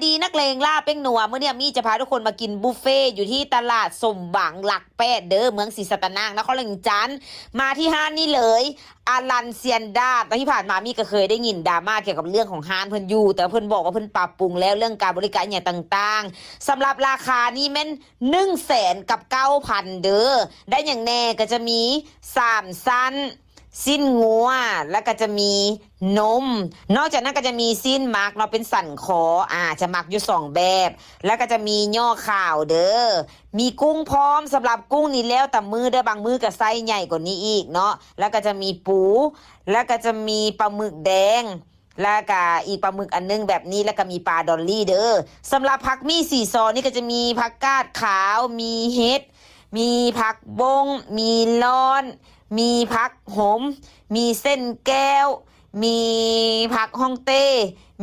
ดีนักเลงล่าเป้งหนัวเมื่อเนี่ยมีจะพาทุกคนมากินบุฟเฟ่อยู่ที่ตลาดสมหวังหลักแปดเด้อเมืองศรีสัตนานครหลวงจันทร์มาที่ห้านนี่เลยอารันเซียนดาตอนที่ผ่านมามีก็เคยได้ยินดราม่าเกี่ยวกับเรื่องของห้านเพิ่นอยู่แต่เพิ่นบอกว่าเพิ่นปรับปรุงแล้วเรื่องการบริการอย่างต่างๆสำหรับราคานี่แม่น100,900เด้อได้อย่างแน่ก็จะมี3สั้นสิ้นงัวแล้วก็จะมีนมนอกจากนั้นก็จะมีสิ้นมักเนาะเป็นสันคอจะมักอยู่2แบบแล้วก็จะมีย่อข่าวเด้อมีกุ้งพร้อมสำหรับกุ้งนี่แล้วแต่มือเด้อบางมือก็ไส้ใหญ่กว่านี้อีกเนาะแล้วก็จะมีปูแล้วก็จะมีปลาหมึกแดงแล้วก็อีกปลาหมึกอันนึงแบบนี้แล้วก็มีปลาดอลลี่เด้อสำหรับผักมี4ซอนนี่ก็จะมีผักกาดขาวมีเห็ดมีผักบงมีร้อนมีผักหอมมีเส้นแก้วมีผักฮ่องเต้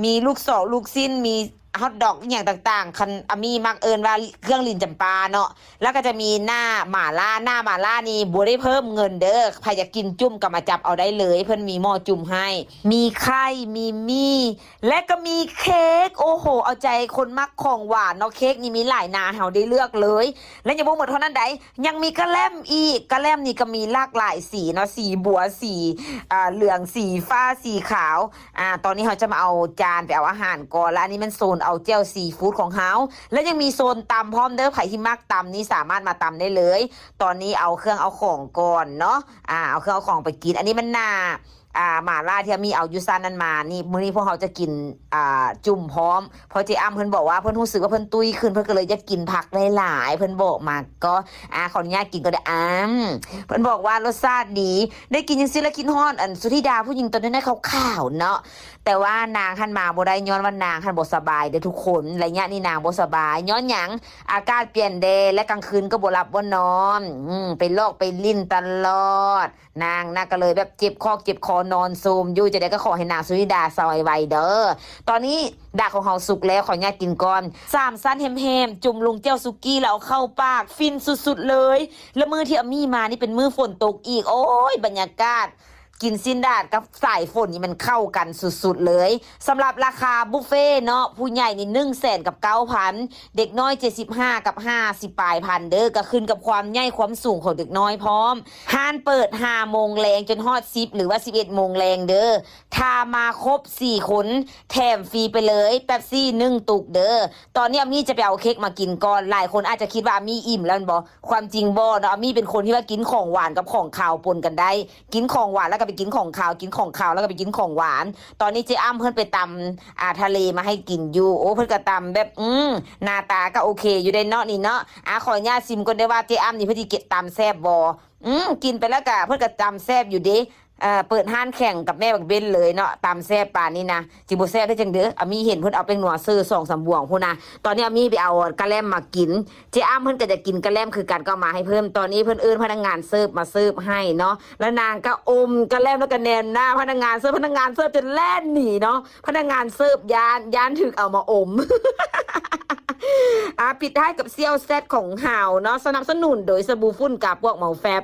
มีลูกศรลูกสิ้นมีฮอทดอกอย่างต่างๆคันมีมักเอิญว่าเครื่องลิ้นจำปาเนาะแล้วก็จะมีหน้าหม่าล่านี่บัวได้เพิ่มเงินเด้อใครอยากกินจุ่มก็มาจับเอาได้เลยเพิ่นมีหม้อจุ่มให้มีไข่มีและก็มีเค้กโอ้โหเอาใจคนมักของหวานเนาะเค้กนี่มีหลายหน้าเฮาได้เลือกเลยและยังบ่หมดเท่านั้นใดยังมีกระแลมอีกกระแลมนี่ก็มีหลากหลายสีเนาะสีบัวสีเหลืองสีฟ้าสีขาวตอนนี้เขาจะมาเอาจานไปเอาอาหารก่อนแล้วอันนี้มันโซนเอาเจลซีฟู้ดของเฮาและยังมีโซนตำพร้อมเด้อไผ่ที่มักตำนี่สามารถมาตำได้เลยตอนนี้เอาเครื่องเอาของก่อนเนาะเอาเครื่องเอาของไปกินอันนี้มันหน้าหม่าล่าที่มีเอายูซ่านั่นมานี่มื้อนี้พวกเขาจะกินจุ่มพร้อมเพราะเจ๊อ้ำเพิ่นบอกว่าเพิ่นรู้สึกว่าเพิ่นตุ้ยขึ้นเพิ่นก็เลยจะกินผักหลายๆเพิ่นบอกมาก็ขออนุญาตกินก็ได้เพิ่นบอกว่ารสชาติดีได้กินจังซี่แล้วกินฮอดอันสุธิดาผู้หญิงตัวนั้นขาวๆเนาะแต่ว่านางหันมาบ่ได้ย้อนว่านางหันบ่สบายเด้อทุกคนระยะนี้นางบ่สบายย้อนหยังอากาศเปลี่ยนแดดและกลางคืนก็บ่หลับบ่นอนไปลอกไปลิ้นตลอดนางน่ะก็เลยแบบเจ็บคอนอนโซมอยู่จะได้ก็ขอให้นางสุธิดาซอยไวเด้อตอนนี้ดาของเฮาสุกแล้วขออนุญาตกินก่อน3สั้นแฮมๆจุ่มลงเจ้าซุกี้แล้วเข้าปากฟินสุดๆเลยแล้วมื้อที่อามี่มานี่เป็นมื้อฝนตกอีกโอ้ยบรรยากาศกินซินดาดกับสายฝนนี่มันเข้ากันสุดๆเลยสำหรับราคาบุฟเฟ่เนาะผู้ใหญ่นี่100,900เด็กน้อย75กับ50ปลายพันเด้อก็ขึ้นกับความใหญ่ความสูงของเด็กน้อยพร้อมห้านเปิด5โมงแรงจนฮอด10หรือว่า11โมงแรงเด้อถ้ามาครบ4คนแถมฟรีไปเลยเป๊ปซี่1ตุกเด้อตอนนี้อามี่จะไปเอาเค้กมากินก่อนหลายคนอาจจะคิดว่าอามี่อิ่มแล้วบ่ความจริงบ่เนาะอามี่เป็นคนที่ว่ากินของหวานกับของคาวปนกันได้กินของหวานแล้วก็ไปกินของขาวแล้วก็ไปกินของหวานตอนนี้เจ๊อ้ำเพิ่นไปตำทะเลมาให้กินอยู่โอ้เพิ่นก็ตำแบบหน้าตาก็โอเคอยู่ได้เนาะนี่เนาะขออนุญาตซิมก่อนได้ว่าเจ๊อ้ำนี่เพิ่นสิเก็บตำแซ่บบ่กินไปแล้วก็เพิ่นก็ตำแซ่บอยู่เด้เปิดห้านแข่งกับแม่บักเบนเลยเนาะตำแซ่บป่านนี้นะจิบ่แซ่บได้จังเด้ออามี่เห็นเพิ่นเอาเป็นหนัวซื้อ2-3บ่วงพุ่นนะตอนนี้อามี่ไปเอากะแลมมากินเจ๊อ้ำเพิ่นก็จะกินกะแลมคือกันก็มาให้เพิ่มตอนนี้เพิ่นเอิ้นพนักงานเสิร์ฟมาเสิร์ฟให้เนาะแล้วนางก็อมกะแลมแล้วก็แนนหน้าพนักงานเสิร์ฟจนแล่นหนีเนาะพนักงานเสิร์ฟยานถึกเอามาอม ปิดท้ายกับเซียวเซตของเฮาเนาะสนับสนุนโดยสบู่ฝุ่นกับพวกเมาแฟบ